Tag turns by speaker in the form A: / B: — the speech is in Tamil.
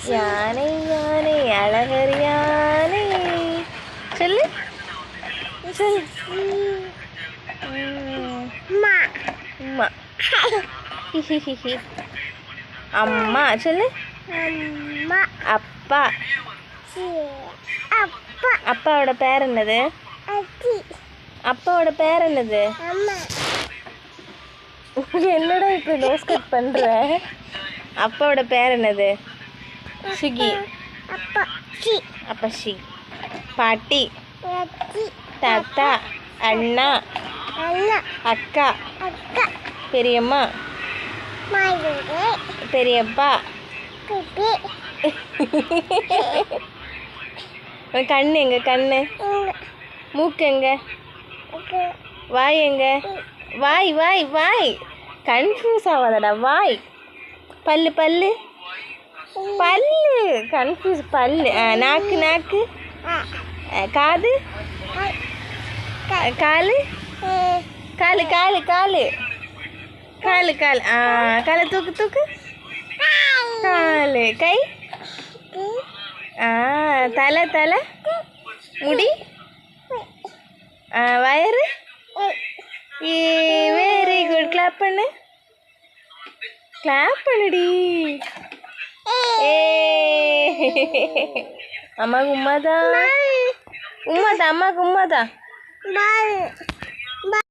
A: யானை யானை அழகர் யானை. சொல்லு சொல்லு. அம்மா. அம்மா சொல்லு. அம்மா. அப்பா. அப்பா. அப்பாவோட பேர் என்னது? அப்பாவோட பேர் என்னது? என்னடா இப்போ நோஸ் கட் பண்ற? அப்பாவோட பேர் என்னது? சுகி. அப்பா ஷி. பாட்டி. தாத்தா. அண்ணா. அக்கா. பெரியம்மா. பெரியப்பா. கண்ணு எங்க? கண்ணு. மூக்கு எங்க? வாய் எங்க? வாய் வாய் வாய். கன்ஃபியூஸ் ஆகாதடா. வாய். பல்லு பல்லு பல்லு. கன்ஃபியூஸ். பல்லு. நாக்கு நாக்கு. காது. காலு காலு காலு காலு காலு காலு. காலை தூக்கு தூக்கு. காலு. கை. தலை தலை. முடி. வயறு. Very good. கிளாப் பண்ணு. கிளாப் பண்ணுடி. அம்மாவுக்கு உம்மாதான். உம்மாதான். அம்மாவுக்கு உம்மாதான்.